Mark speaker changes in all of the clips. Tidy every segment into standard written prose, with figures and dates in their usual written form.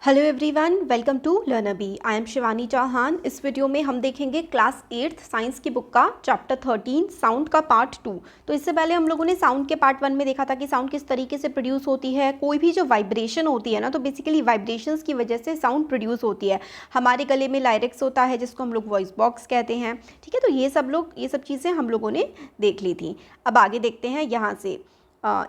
Speaker 1: Hello everyone, welcome to learner bee. I am Shivani Chauhan. इस video में हम देखेंगे क्लास 8th साइंस की बुक का चैप्टर 13 साउंड का पार्ट 2। तो इससे पहले हम लोगों ने साउंड के पार्ट 1 में देखा था कि साउंड किस तरीके से प्रोड्यूस होती है। कोई भी जो वाइब्रेशन होती है ना, तो बेसिकली वाइब्रेशंस की वजह से साउंड प्रोड्यूस होती है। हमारे गले में लायरिक्स होता है जिसको हम लोग वॉइस बॉक्स कहते हैं। ठीक है, तो ये सब चीज़ें हम लोगों ने देख ली थी। अब आगे देखते हैं यहाँ से।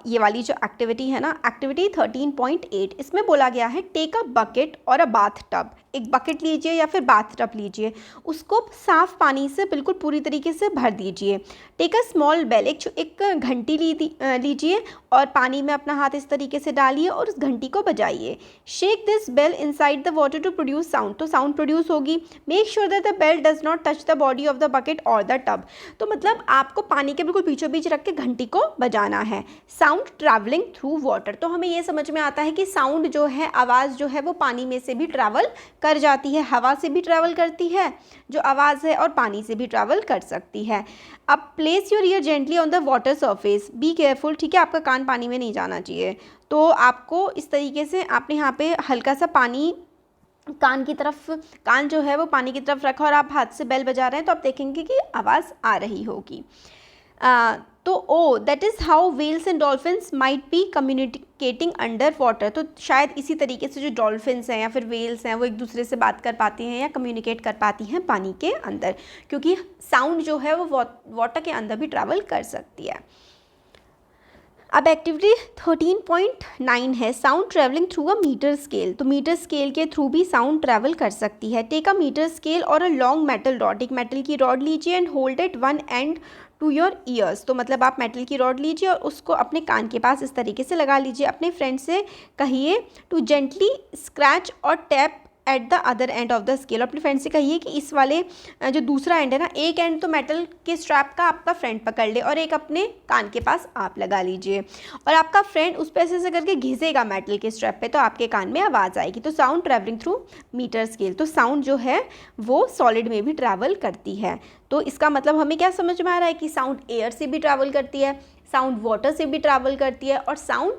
Speaker 1: ये वाली जो एक्टिविटी है ना, एक्टिविटी 13.8, इसमें बोला गया है टेक अ बकेट और अ बाथ टब। एक बकेट लीजिए या फिर बाथ टब लीजिए, उसको साफ पानी से बिल्कुल पूरी तरीके से भर दीजिए। टेक अ स्मॉल बेल, एक घंटी लीजिए और पानी में अपना हाथ इस तरीके से डालिए और उस घंटी को बजाइए। Shake this bell inside the water to produce sound, तो साउंड प्रोड्यूस होगी। Make sure that the bell does not touch the body of the bucket or the tub, तो मतलब आपको पानी के बिल्कुल बीचों बीच रख के घंटी को बजाना है। साउंड ट्रैवलिंग थ्रू वाटर, तो हमें ये समझ में आता है कि साउंड जो है, आवाज़ जो है वो पानी में से भी ट्रैवल कर जाती है, हवा से भी ट्रैवल करती है जो आवाज़ है, और पानी से भी ट्रैवल कर सकती है। अब place your year gently on the water surface, be careful. ठीक है, आपका कान पानी में नहीं जाना चाहिए, तो आपको इस तरीके से आपने यहाँ पे हल्का सा पानी कान की तरफ, कान जो है वो पानी की तरफ रखा और आप हाथ से बेल बजा रहे हैं, तो आप देखेंगे कि आवाज़ आ रही होगी। तो oh that is how whales and dolphins might be communicating under water, तो शायद इसी तरीके से जो डॉल्फिन्स हैं या फिर व्हेल्स हैं वो एक दूसरे से बात कर पाती हैं या कम्युनिकेट कर पाती हैं पानी के अंदर, क्योंकि साउंड जो है वो वाटर के अंदर भी ट्रैवल कर सकती है। अब एक्टिविटी 13.9 है sound travelling through a metre scale, तो मीटर स्केल के थ्रू भी साउंड ट्रैवल कर सकती है। टेक अ मीटर स्केल और अ लॉन्ग मेटल रॉड, एक मेटल की रॉड लीजिए and hold it one end to your ears, तो मतलब आप मेटल की रॉड लीजिए और उसको अपने कान के पास इस तरीके से लगा लीजिए। अपने फ्रेंड से कहिए टू जेंटली स्क्रैच और tap at the other end of the scale, अपने फ्रेंड से कहिए कि इस वाले जो दूसरा एंड है ना, एक एंड तो मेटल के स्ट्रैप का आपका फ्रेंड पकड़ ले और एक अपने कान के पास आप लगा लीजिए, और आपका फ्रेंड उस पे ऐसे करके घिसेगा मेटल के स्ट्रैप पे, तो आपके कान में आवाज़ आएगी। तो sound travelling through metre scale, तो साउंड जो है वो सॉलिड में भी ट्रैवल करती है। तो इसका मतलब हमें क्या समझ में आ रहा है कि साउंड एयर से भी ट्रैवल करती है, साउंड वाटर से भी ट्रैवल करती है, और साउंड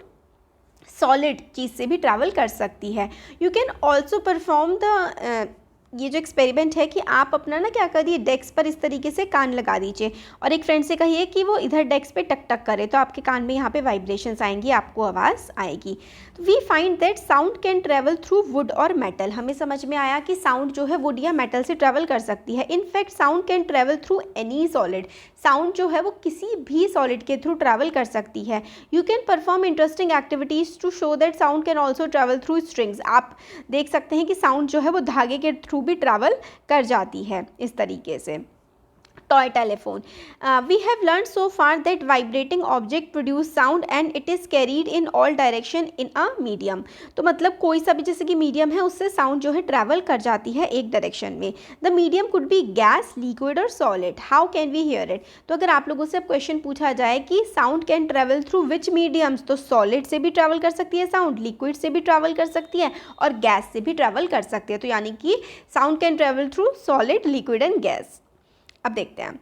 Speaker 1: सॉलिड चीज़ से भी ट्रैवल कर सकती है। You can also perform the, ये जो एक्सपेरिमेंट है कि आप अपना ना क्या करिए, डेस्क पर इस तरीके से कान लगा दीजिए और एक फ्रेंड से कहिए कि वो इधर डेस्क पे टक टक करे, तो आपके कान में यहाँ पे वाइब्रेशंस आएंगी, आपको आवाज़ आएगी। तो we find that sound can travel through wood और मेटल, हमें समझ में आया कि साउंड जो है वुड या मेटल से ट्रैवल कर सकती है। In fact sound can travel through any solid, sound जो है वो किसी भी सॉलिड के थ्रू ट्रैवल कर सकती है। You can perform interesting activities to show that sound can also travel through strings, आप देख सकते हैं कि साउंड जो है वो धागे के थ्रू भी ट्रैवल कर जाती है इस तरीके से। Toy telephone, we have learn so far that vibrating object produce sound and it is carried in all direction in a medium, तो मतलब कोई सा भी जैसे कि मीडियम है उससे साउंड जो है ट्रैवल कर जाती है एक डायरेक्शन में। The medium could be gas, liquid or solid, how can we hear it, तो अगर आप लोगों से अब क्वेश्चन पूछा जाए कि sound can travel through which mediums, तो सॉलिड से भी ट्रैवल कर सकती है साउंड, लिक्विड से भी ट्रैवल कर सकती है और गैस से भी ट्रैवल कर सकती है, तो यानी कि sound can travel through solid, liquid and gas. अब देखते हैं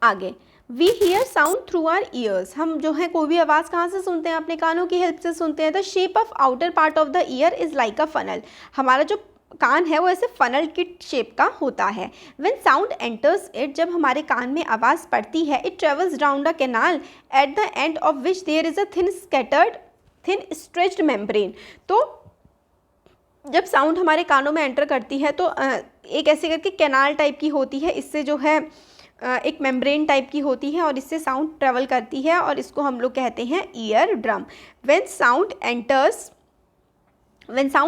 Speaker 1: आगे। We hear sound through our ears, हम जो है कोई भी आवाज़ कहाँ से सुनते हैं, अपने कानों की हेल्प से सुनते हैं। The shape of outer part of the year is like a funnel, हमारा जो कान है वो ऐसे फनल की शेप का होता है। व्हेन साउंड एंटर्स इट, जब हमारे कान में आवाज़ पड़ती है, it travels down the canal at the end of which there is a thin stretched membrane, तो जब साउंड हमारे कानों में एंटर करती है तो एक ऐसे करके कैनाल टाइप की होती है, इससे जो है एक मेम्ब्रेन टाइप की होती है और इससे साउंड ट्रेवल करती है, और इसको हम लोग कहते हैं ear drum. When sound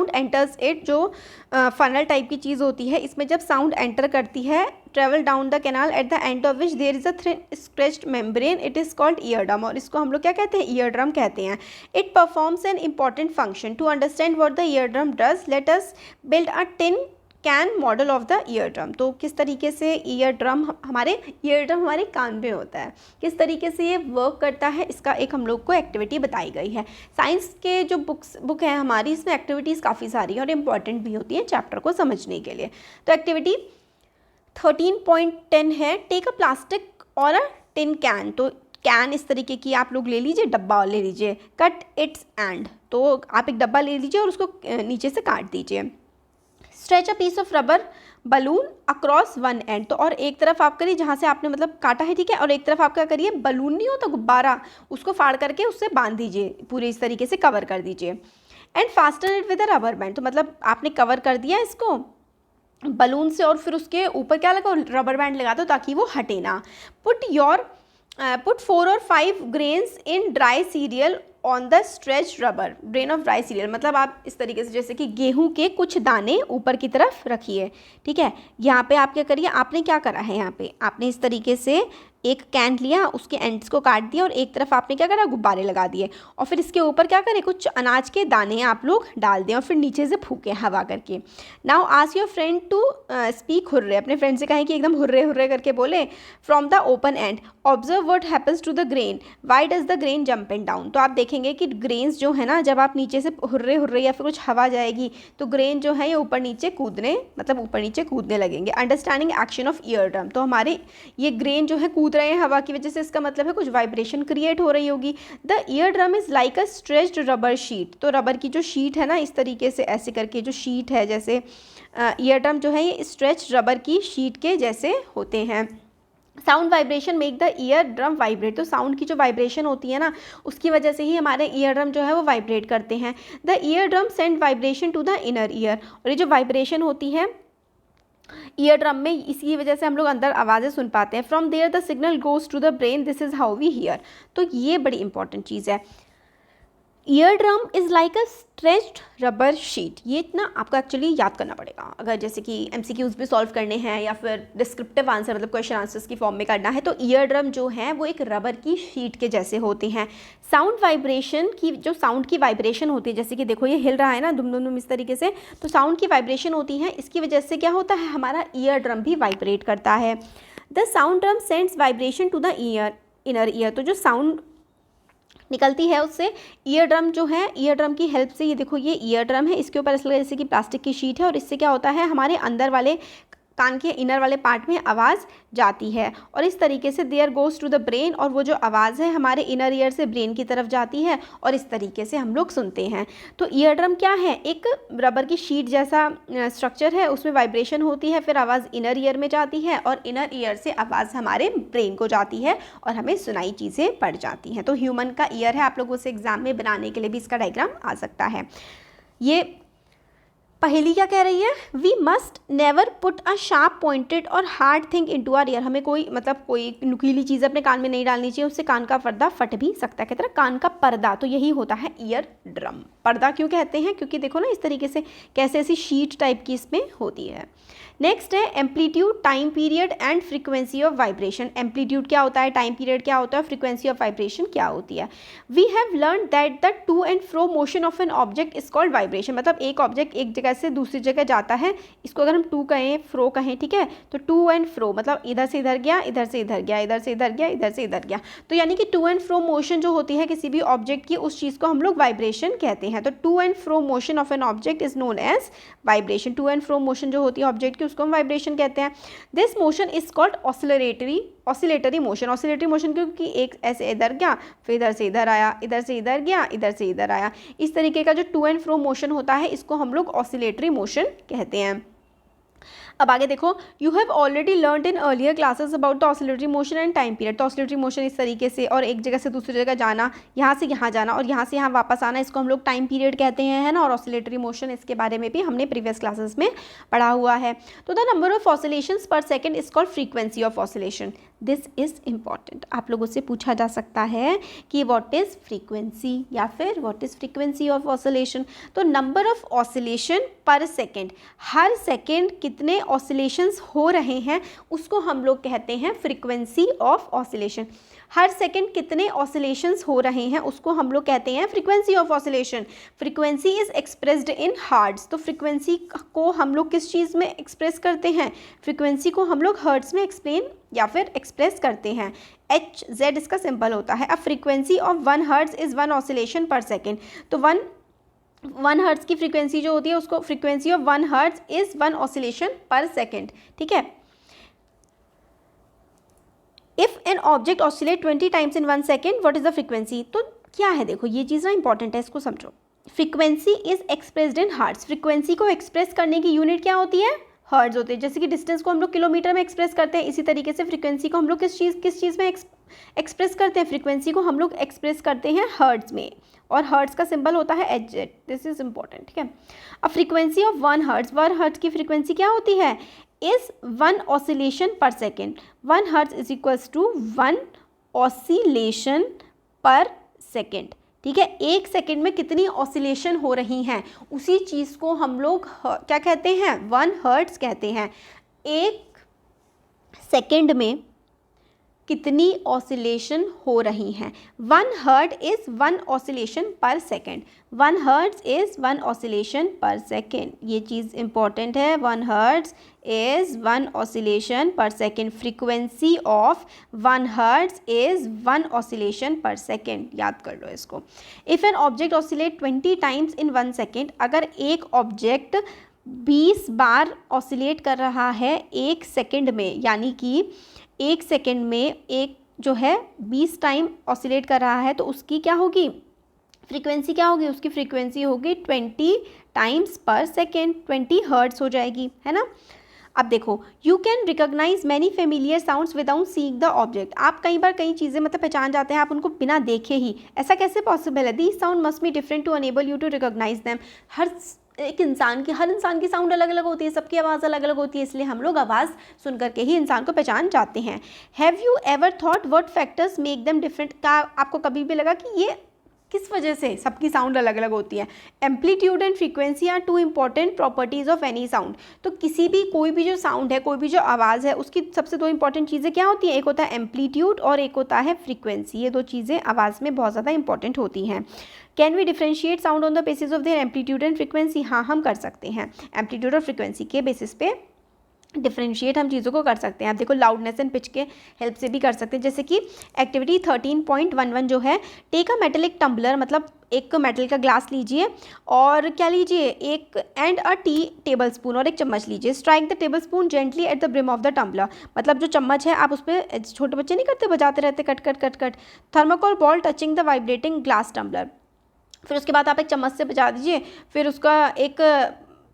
Speaker 1: enters it, जो फनल टाइप की चीज़ होती है, इसमें जब साउंड एंटर करती है, travel down the canal at the end of which there is a thin stretched membrane, it is called ear drum, और इसको हम लोग क्या कहते हैं, ईयर ड्रम कहते हैं। It performs an important function. To understand what the ear drum does, let us build a tin can model of the ear drum, तो किस तरीके से ईयर ड्रम हमारे कान में होता है, किस तरीके से ये वर्क करता है, इसका एक हम लोग को एक्टिविटी बताई गई है। साइंस के जो बुक है हमारी, इसमें एक्टिविटीज़ काफ़ी सारी हैं और इम्पॉर्टेंट भी होती हैं चैप्टर को समझने के लिए। तो एक्टिविटी 13.10 है टेक अ प्लास्टिक और अ टिन कैन, तो कैन इस तरीके की आप लोग ले लीजिए, डब्बा ले लीजिए, कट इट्स एंड, तो आप एक डब्बा ले लीजिए और उसको नीचे से काट दीजिए। Stretch a piece of rubber balloon across one end, तो और एक तरफ आप करिए जहाँ से आपने मतलब काटा है, ठीक है, और एक तरफ आप क्या करिए, बलून नहीं होता गुब्बारा, उसको फाड़ करके उससे बांध दीजिए, पूरे इस तरीके से कवर कर दीजिए। And fasten it with a rubber band, तो मतलब आपने कवर कर दिया इसको बलून से और फिर उसके ऊपर क्या लगा, रबर बैंड लगा दो ताकि वो हटे ना। पुट 4 और 5 grains in dry serial on the stretch rubber grain of dry serial, मतलब आप इस तरीके से जैसे कि गेहूं के कुछ दाने ऊपर की तरफ रखिए, ठीक है। यहाँ पे आप क्या करिए, आपने क्या करा है, यहाँ पे आपने इस तरीके से एक कैन लिया, उसके एंड्स को काट दिया और एक तरफ आपने क्या करा, गुब्बारे लगा दिए, और फिर इसके ऊपर क्या करें, कुछ अनाज के दाने आप लोग डाल दें और फिर नीचे से फूकें हवा करके। Now ask your friend to speak hurray, अपने फ्रेंड से कहें कि एकदम हुर्रे हुर्रे करके बोले। From the open end observe what happens to the grain, why does the grain jump and down, तो आप देखेंगे कि ग्रेन्स जो है ना, जब आप नीचे से हुर्रे हुर्रे या फिर कुछ हवा जाएगी तो ग्रेन जो है ये ऊपर नीचे कूदने, मतलब ऊपर नीचे कूदने लगेंगे। Understanding action of year drum, तो हमारे ये ग्रेन जो है कूद रहे हैं हवा की वजह से, इसका मतलब है कुछ वाइब्रेशन क्रिएट हो रही होगी। The ear drum is like a stretched rubber sheet, तो रबर की जो शीट है ना, इस तरीके से ऐसे करके जो शीट है, जैसे ईयर ड्रम जो है ये स्ट्रेच रबर की शीट के जैसे होते हैं। Sound vibration make the ear drum vibrate, तो साउंड की जो वाइब्रेशन होती है ना, उसकी वजह से ही हमारे ईयर ड्रम जो है वो वाइब्रेट करते हैं। The ear drum send vibration to the inner ear, और ये जो वाइब्रेशन होती है ईयर ड्रम में, इसी वजह से हम लोग अंदर आवाज़ें सुन पाते हैं। From there the signal goes to the brain, this is how we hear, तो ये बड़ी इंपॉर्टेंट चीज़ है। Ear drum is like a stretched rubber sheet, ये इतना आपको एक्चुअली याद करना पड़ेगा अगर जैसे कि MCQs भी सॉल्व करने हैं या फिर डिस्क्रिप्टिव आंसर मतलब क्वेश्चन आंसर्स की फॉर्म में करना है, तो ईयर ड्रम जो है वो एक रबर की शीट के जैसे होते हैं। साउंड वाइब्रेशन की, जो साउंड की वाइब्रेशन होती है, जैसे कि देखो ये हिल रहा है ना दुम दुम दुम इस तरीके से, तो साउंड की वाइब्रेशन होती है, इसकी वजह से क्या होता है, हमारा ईयर ड्रम भी वाइब्रेट करता है। The sound drum sends vibration to the inner ear, तो जो साउंड निकलती है उससे ईयर ड्रम जो है, ईयर ड्रम की हेल्प से, ये देखो ये ईयर ड्रम है, इसके ऊपर ऐसा जैसे कि प्लास्टिक की शीट है, और इससे क्या होता है, हमारे अंदर वाले कान के इनर वाले पार्ट में आवाज़ जाती है, और इस तरीके से there goes to the brain, और वो जो आवाज़ है हमारे इनर ईयर से ब्रेन की तरफ जाती है, और इस तरीके से हम लोग सुनते हैं। तो ईयर ड्रम क्या है, एक रबर की शीट जैसा स्ट्रक्चर है, उसमें वाइब्रेशन होती है, फिर आवाज़ इनर ईयर में जाती है, और इनर ईयर से आवाज़ हमारे ब्रेन को जाती है और हमें सुनाई चीज़ें पड़ जाती हैं। तो ह्यूमन का ईयर है, आप लोगों से एग्जाम में बनाने के लिए भी इसका डायग्राम आ सकता है। ये पहेली क्या कह रही है, we must never put a sharp pointed or hard thing into our ear, हमें कोई मतलब कोई नुकीली चीज़ अपने कान में नहीं डालनी चाहिए, उससे कान का पर्दा फट भी सकता है। कहते हैं कान का पर्दा, तो यही होता है ईयर ड्रम। पर्दा क्यों कहते हैं, क्योंकि देखो ना इस तरीके से कैसे ऐसी शीट टाइप की इसमें होती है। नेक्स्ट है amplitude, time period and frequency of vibration. Amplitude क्या होता है, टाइम पीरियड क्या होता है, फ्रीक्वेंसी ऑफ वाइब्रेशन क्या होती है। We have learn that the to and fro motion of an object is called vibration, मतलब एक ऑब्जेक्ट एक जगह से दूसरी जगह जाता है, इसको अगर हम टू कहें, फ्रो कहें, ठीक है, तो टू एंड फ्रो मतलब इधर से इधर गया, इधर से इधर गया, इधर से इधर गया, इधर से इधर गया, तो यानी कि टू एंड फ्रो मोशन जो होती है किसी भी ऑब्जेक्ट की, उस चीज़ को हम लोग वाइब्रेशन कहते हैं। तो to and fro motion of an object is known as vibration. To and fro motion जो होती है ऑब्जेक्ट की, उसको हम वाइब्रेशन कहते हैं। This motion is called oscillatory motion. Oscillatory motion क्योंकि एक ऐसे इधर गया, फिर इधर से इधर आया, इधर से इधर गया, इधर से इधर आया, इस तरीके का जो टू एंड फ्रो मोशन होता है इसको हम लोग ऑसिलेटरी मोशन कहते हैं। अब आगे देखो, you have already learned in earlier classes about the oscillatory motion and time period. तो ऑसिलेटरी मोशन इस तरीके से, और एक जगह से दूसरी जगह जाना, यहाँ से यहाँ जाना और यहाँ से यहाँ वापस आना, इसको हम लोग टाइम पीरियड कहते हैं, है ना। और ऑसिलेटरी मोशन, इसके बारे में भी हमने प्रीवियस क्लासेस में पढ़ा हुआ है। तो द नंबर ऑफ ऑसिलेशंस पर second is called frequency of oscillation. This is important, आप लोगों से पूछा जा सकता है कि व्हाट इज़ फ्रीक्वेंसी या फिर what is frequency of oscillation. तो number of oscillation per second, हर सेकेंड कितने ऑसिलेशंस हो रहे हैं उसको हम लोग कहते हैं फ्रीक्वेंसी ऑफ ऑसिलेशन। हर सेकेंड कितने ऑसिलेशंस हो रहे हैं उसको हम लोग कहते हैं frequency of oscillation. Frequency is expressed in hertz. तो फ्रीक्वेंसी को हम लोग किस चीज़ में एक्सप्रेस करते हैं, फ्रीक्वेंसी को हम लोग हर्ट्ज में एक्सप्लेन या फिर एक्सप्रेस करते हैं। Hz इसका सिंपल होता है। अब frequency of 1 hertz is 1 oscillation per second. तो 1 हर्ट्ज की फ्रीक्वेंसी जो होती है उसको, frequency of 1 hertz is 1 oscillation per second, ठीक है। If an object oscillate 20 times in 1 second what is the frequency. तो क्या है, देखो ये चीज़ ना इंपॉर्टेंट है, इसको समझो। Frequency is expressed in hertz. Frequency को एक्सप्रेस करने की यूनिट क्या होती है, हर्ट्ज होते हैं। जैसे कि डिस्टेंस को हम लोग किलोमीटर में एक्सप्रेस करते हैं, इसी तरीके से फ्रीक्वेंसी को हम लोग किस चीज़ में एक्सप्रेस करते हैं, फ्रीक्वेंसी को हम लोग एक्सप्रेस करते हैं हर्ट्ज में, और हर्ट्ज का सिंबल होता है H Z. This is important, ठीक है। अब फ्रीक्वेंसी ऑफ 1 हर्ट्ज की फ्रीक्वेंसी क्या होती है, is 1 oscillation per second. 1 hertz is equals to 1 oscillation per second, ठीक है। 1 सेकेंड में कितनी ऑसिलेशन हो रही हैं, उसी चीज़ को हम लोग क्या कहते हैं, 1 हर्ट्ज कहते हैं। 1 सेकेंड में कितनी ऑसिलेशन हो रही हैं। 1 hertz is 1 oscillation per second. 1 hertz is 1 oscillation per second, ये चीज़ इंपॉर्टेंट है। 1 hertz is 1 oscillation per second. Frequency of 1 hertz is 1 oscillation per second, याद कर लो इसको। If an object oscillate 20 times in 1 second, अगर एक ऑब्जेक्ट 20 बार oscillate कर रहा है 1 सेकेंड में, यानी कि 1 सेकेंड में एक जो है 20 टाइम ऑसिलेट कर रहा है, तो उसकी क्या होगी, फ्रीक्वेंसी क्या होगी, उसकी फ्रीक्वेंसी होगी 20 टाइम्स पर सेकेंड, 20 हर्ट्ज हो जाएगी, है ना। अब देखो, you can recognise many familiar sounds without seeing the object. आप कई बार कई चीज़ें मतलब पहचान जाते हैं आप उनको बिना देखे ही, ऐसा कैसे पॉसिबल है। These sound must be different to enable you to recognise them. हर इंसान की साउंड अलग अलग होती है, सबकी आवाज़ अलग अलग होती है, इसलिए हम लोग आवाज़ सुन करके ही इंसान को पहचान जाते हैं। Have you ever thought what factors make them different. क्या आपको कभी भी लगा कि ये किस वजह से सबकी साउंड अलग अलग होती है। Amplitude and frequency are 2 important properties of any sound. तो किसी भी कोई भी जो साउंड है, कोई भी जो आवाज़ है, उसकी सबसे 2 इंपॉर्टेंट चीज़ें क्या होती हैं, एक होता है एम्पलीट्यूड और एक होता है फ्रीक्वेंसी। ये 2 चीज़ें आवाज़ में बहुत ज़्यादा इंपॉर्टेंट होती हैं। Can we differentiate sound on the basis of their amplitude and frequency. हाँ, हम कर सकते हैं, एम्पलीट्यूड और फ्रीक्वेंसी के बेसिस पे डिफ्रेंशिएट हम चीज़ों को कर सकते हैं। आप देखो, लाउडनेस एंड पिच के हेल्प से भी कर सकते हैं। जैसे कि एक्टिविटी 13.11 जो है, टेक अ मेटेलिक टम्बलर, मतलब एक मेटल का ग्लास लीजिए और क्या लीजिए, एक and a tea table spoon, और एक चम्मच लीजिए। Strike the table spoon gently at the brim of the tumbler, मतलब जो चम्मच है आप उस पर, छोटे बच्चे नहीं करते, बजाते रहते कट कट कट कट। Thermocol ball touching the vibrating glass tumbler. फिर उसके बाद आप एक चम्मच से बजा दीजिए, फिर उसका एक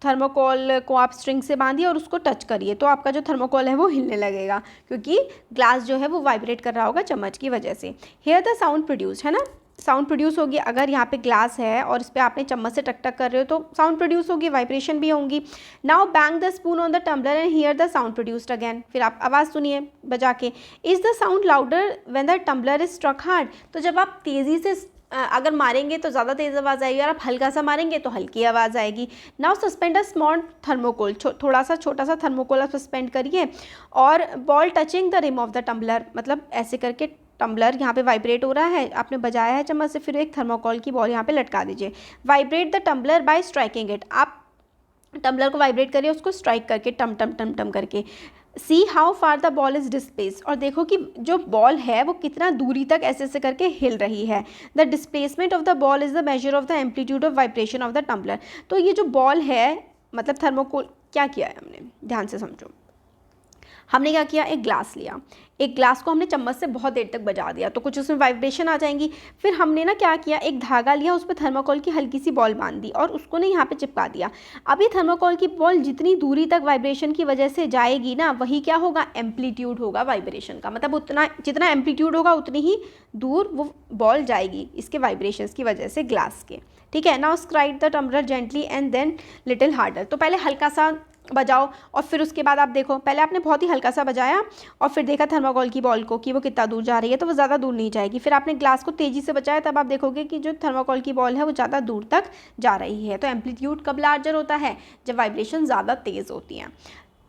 Speaker 1: थर्मोकोल को आप स्ट्रिंग से बांधिए और उसको टच करिए, तो आपका जो थर्मोकोल है वो हिलने लगेगा, क्योंकि ग्लास जो है वो वाइब्रेट कर रहा होगा चम्मच की वजह से। हियर द साउंड प्रोड्यूस, है ना, साउंड प्रोड्यूस होगी। अगर यहाँ पे ग्लास है और इस पर आपने चम्मच से टक टक कर रहे हो तो साउंड प्रोड्यूस होगी, वाइब्रेशन भी होंगी। Now bang the spoon on the tumbler and hear the sound produced again. फिर आप आवाज़ सुनिए बजा के। Is the sound louder when the tumbler is struck hard. तो जब आप तेज़ी से अगर मारेंगे तो ज़्यादा तेज़ आवाज़ आएगी, और आप हल्का सा मारेंगे तो हल्की आवाज़ आएगी। Now suspend a small thermocol, थोड़ा सा छोटा सा थर्मोकोल आप सस्पेंड करिए, और ball touching the rim of the tumbler, मतलब ऐसे करके टम्बलर यहाँ पे वाइब्रेट हो रहा है, आपने बजाया है चम्मच से, फिर एक थर्मोकोल की बॉल यहाँ पे लटका दीजिए। Vibrate the tumbler by striking it, आप टम्बलर को वाइब्रेट करिए उसको स्ट्राइक करके, टम टम टम टम करके। See how far the ball is displace, और देखो कि जो बॉल है वो कितना दूरी तक ऐसे ऐसे करके हिल रही है। The displacement of the ball is the measure of the amplitude of vibration of the tumbler. तो ये जो बॉल है, मतलब थर्मोकोल, क्या किया है हमने, ध्यान से समझो। हमने क्या किया, एक ग्लास लिया, एक ग्लास को हमने चम्मच से बहुत देर तक बजा दिया, तो कुछ उसमें वाइब्रेशन आ जाएंगी। फिर हमने ना क्या किया, एक धागा लिया, उस पर थर्मोकोल की हल्की सी बॉल बांध दी और उसको ना यहाँ पे चिपका दिया। अब ये थर्मोकोल की बॉल जितनी दूरी तक वाइब्रेशन की वजह से जाएगी ना, वही क्या होगा, एम्पलीट्यूड होगा वाइब्रेशन का, मतलब उतना जितना एम्पलीट्यूड होगा उतनी ही दूर वो बॉल जाएगी इसके वाइब्रेशंस की वजह से ग्लास के, ठीक है। Now strike the tumbler gently and then little harder. तो पहले हल्का सा बजाओ और फिर उसके बाद आप देखो, पहले आपने बहुत ही हल्का सा बजाया और फिर देखा थर्मोकोल की बॉल को कि वो कितना दूर जा रही है, तो वो ज़्यादा दूर नहीं जाएगी। फिर आपने ग्लास को तेज़ी से बजाया, तब आप देखोगे कि जो थर्मोकोल की बॉल है वो ज़्यादा दूर तक जा रही है। तो एम्पलीट्यूड कब लार्जर होता है, जब वाइब्रेशन ज़्यादा तेज़ होती हैं,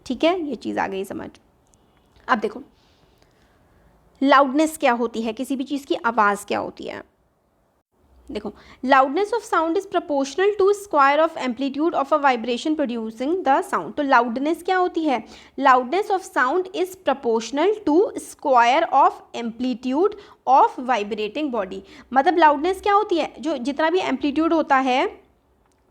Speaker 1: ठीक है, ये चीज़ आ गई समझ। अब देखो लाउडनेस क्या होती है, किसी भी चीज़ की आवाज़ क्या होती है। देखो, loudness of sound is proportional to square of amplitude of a vibration producing the sound. तो लाउडनेस क्या होती है, loudness of sound is proportional to square of amplitude of vibrating body. मतलब लाउडनेस क्या होती है, जो जितना भी एम्पलीट्यूड होता है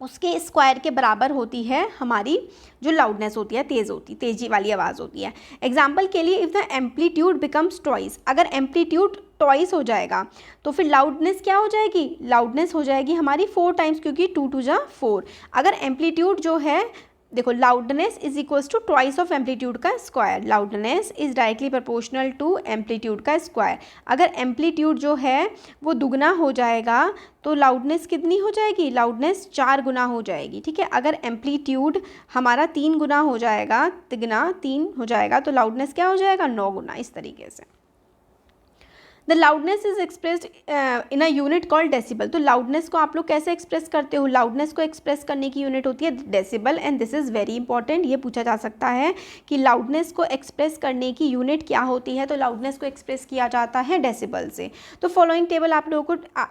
Speaker 1: उसके स्क्वायर के बराबर होती है हमारी जो लाउडनेस होती है, तेज़ी वाली आवाज़ होती है। एग्जाम्पल के लिए, if the amplitude becomes twice, अगर एम्पलीट्यूड ट्वाइस हो जाएगा तो फिर लाउडनेस क्या हो जाएगी, लाउडनेस हो जाएगी हमारी 4 टाइम्स, क्योंकि 2 2 जा 4। अगर एम्पलीट्यूड जो है, देखो loudness is equals to twice of amplitude का square, loudness is directly proportional to amplitude का स्क्वायर। अगर एम्पलीट्यूड जो है वो दुगना हो जाएगा तो लाउडनेस कितनी हो जाएगी, लाउडनेस 4 गुना हो जाएगी, ठीक है। अगर एम्पलीट्यूड हमारा 3 गुना हो जाएगा, तिगना 3 हो जाएगा, तो लाउडनेस क्या हो जाएगा, 9 गुना, इस तरीके से। The loudness is expressed in a unit called decibel. तो लाउडनेस को आप लोग कैसे एक्सप्रेस करते हो, लाउडनेस को एक्सप्रेस करने की यूनिट होती है decibel, and this is very important. ये पूछा जा सकता है कि लाउडनेस को एक्सप्रेस करने की यूनिट क्या होती है, तो लाउडनेस को एक्सप्रेस किया जाता है डेसिबल से। तो फॉलोइंग टेबल आप लोगों को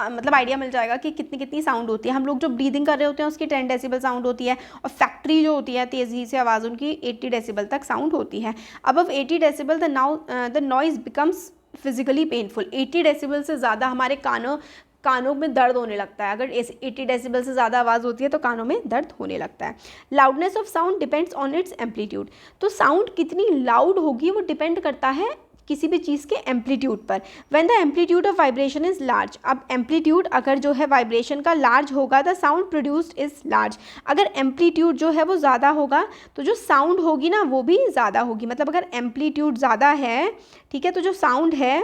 Speaker 1: मतलब आइडिया मिल जाएगा कि कितनी कितनी साउंड होती है। हम लोग जो ब्रीदिंग कर रहे होते हैं उसकी 10 डेसिबल साउंड होती है, और फैक्ट्री जो होती है तेज़ी से आवाज़ उनकी 80 डेसिबल तक साउंड होती है। Above 80 decibel the noise becomes physically painful. 80 decibel से ज़्यादा हमारे कानों में दर्द होने लगता है। अगर 80 डेसिबल से ज़्यादा आवाज़ होती है तो कानों में दर्द होने लगता है। Loudness of sound depends on it's amplitude. तो साउंड कितनी लाउड होगी वो डिपेंड करता है किसी भी चीज़ के एम्पलीट्यूड पर। When the amplitude of vibration is large, अब एम्पलीट्यूड अगर जो है वाइब्रेशन का लार्ज होगा, the sound produced is large. अगर एम्पलीट्यूड जो है वो ज़्यादा होगा तो जो साउंड होगी ना वो भी ज़्यादा होगी। मतलब अगर एम्पलीट्यूड ज़्यादा है, ठीक है, तो जो साउंड है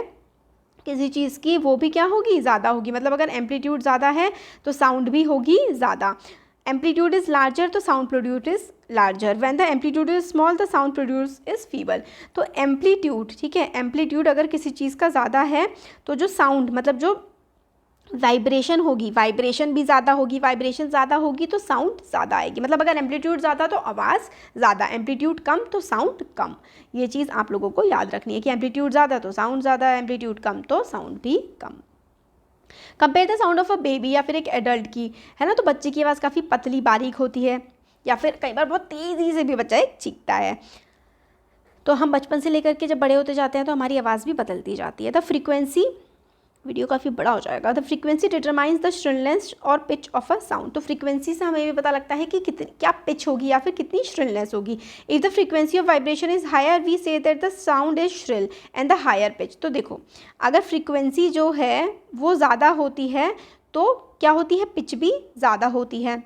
Speaker 1: किसी चीज़ की वो भी क्या होगी, ज़्यादा होगी। मतलब अगर एम्पलीट्यूड ज़्यादा है तो साउंड भी होगी ज़्यादा। एम्पलीट्यूड इज़ लार्जर तो sound produce is larger. When the amplitude is small the sound produce is feeble. तो एम्पलीट्यूड, ठीक है, एम्पलीट्यूड अगर किसी चीज़ का ज़्यादा है तो जो साउंड, मतलब जो वाइब्रेशन होगी, वाइब्रेशन भी ज़्यादा होगी, वाइब्रेशन ज़्यादा होगी तो साउंड ज़्यादा आएगी। मतलब अगर एम्पलीट्यूड ज़्यादा तो आवाज़ ज़्यादा, एम्पलीट्यूड कम तो साउंड कम। ये चीज़ आप लोगों को याद रखनी है कि एम्पलीट्यूड ज़्यादा तो साउंड ज़्यादा, एम्पलीट्यूड कम तो साउंड भी कम। Compare the sound of a baby या फिर एक एडल्ट की, है ना, तो बच्चे की आवाज़ काफ़ी पतली बारीक होती है, या फिर कई बार बहुत तेज़ी से भी बच्चा एक चीखता है। तो हम बचपन से लेकर के जब बड़े होते जाते हैं तो हमारी आवाज़ भी बदलती जाती है। द फ्रीक्वेंसी, वीडियो काफ़ी बड़ा हो जाएगा। The frequency determines the shrillness और पिच ऑफ अ साउंड। तो फ्रीक्वेंसी से हमें भी पता लगता है कि कितनी क्या पिच होगी या फिर कितनी श्रिलनेस होगी। If the frequency of vibration is higher we say that the sound is shrill and the higher pitch. तो देखो अगर फ्रीक्वेंसी जो है वो ज़्यादा होती है तो क्या होती है, पिच भी ज़्यादा होती है।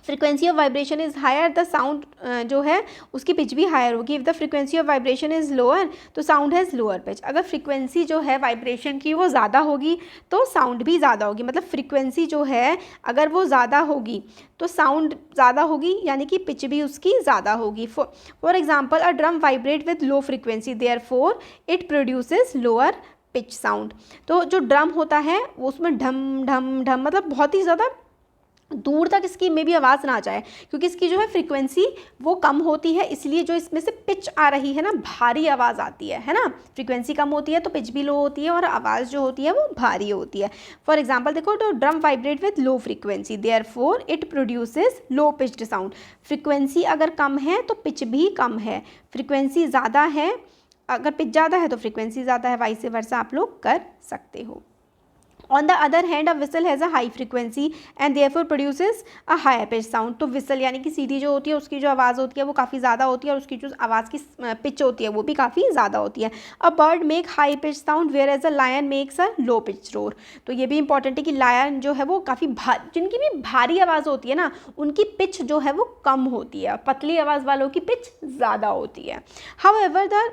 Speaker 1: Frequency of vibration is higher, the sound जो है उसकी पिच भी हायर होगी। If the frequency of vibration is lower तो साउंड हैज़ लोअर पिच। अगर फ्रीक्वेंसी जो है वाइब्रेशन की वो ज़्यादा होगी तो साउंड भी ज़्यादा होगी। मतलब फ्रीक्वेंसी जो है अगर वो ज़्यादा होगी तो साउंड ज़्यादा होगी, यानी कि पिच भी उसकी ज़्यादा होगी। For example a drum vibrate with low frequency, therefore it produces lower pitch sound. तो जो ड्रम होता है वो उसमें ढम ढम ढम, मतलब बहुत ही ज़्यादा दूर तक इसकी में भी आवाज़ ना जाए, क्योंकि इसकी जो है फ्रीक्वेंसी वो कम होती है, इसलिए जो इसमें से पिच आ रही है ना, भारी आवाज़ आती है ना। फ्रीक्वेंसी कम होती है तो पिच भी लो होती है और आवाज़ जो होती है वो भारी होती है। फॉर एग्जांपल देखो, तो drum vibrate with low frequency, therefore it produces low pitched sound. Frequency अगर कम है तो पिच भी कम है, फ्रीक्वेंसी ज़्यादा है, अगर पिच ज़्यादा है तो फ्रीक्वेंसी ज़्यादा है, वाइस वर्सा आप लोग कर सकते हो। On the other hand, a whistle has a high frequency and therefore produces a higher pitch sound। तो whistle यानी कि सीटी जो होती है उसकी जो आवाज़ होती है वो काफ़ी ज़्यादा होती है और उसकी जो आवाज़ की पिच होती है वो भी काफ़ी ज़्यादा होती है। A bird make high pitch sound whereas a lion makes a low pitch roar। तो ये भी इंपॉर्टेंट है कि लायन जो है वो काफ़ी जिनकी भी भारी आवाज़ होती है ना उनकी पिच जो है वो कम होती है, पतली आवाज़ वालों की पिच ज़्यादा होती है। However, the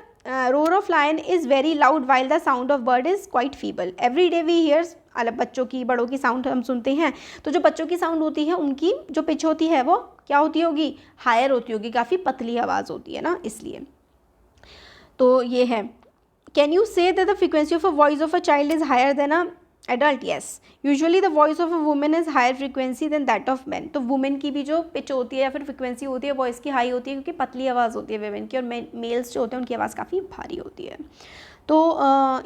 Speaker 1: roar of lion is very loud while the sound of bird is quite feeble। Every day we hear, अलग बच्चों की बड़ों की साउंड हम सुनते हैं, तो जो बच्चों की साउंड होती है उनकी जो पिच होती है वो क्या होती होगी, हायर होती होगी, काफ़ी पतली आवाज़ होती है ना, इसलिए। तो ये है, can you say that the frequency of a voice of a child is higher than a adult? Yes, usually the voice of a woman is higher frequency than that of man. तो women की भी जो pitch होती है या फिर frequency होती है वॉइस की हाई होती है, क्योंकि पतली आवाज़ होती है वुमेन की, और मेल्स जो होते हैं उनकी आवाज़ काफ़ी भारी होती है। तो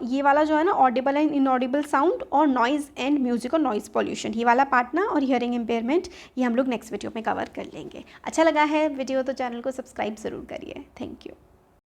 Speaker 1: ये वाला जो है ना, ऑडिबल एंड इनऑडिबल साउंड और नॉइज़ एंड म्यूजिक और नॉइज़ पॉल्यूशन, ये वाला पार्ट ना, और हियरिंग इम्पेयरमेंट, ये हम लोग नेक्स्ट वीडियो में कवर कर लेंगे। अच्छा लगा है वीडियो तो चैनल को सब्सक्राइब ज़रूर करिए। Thank you.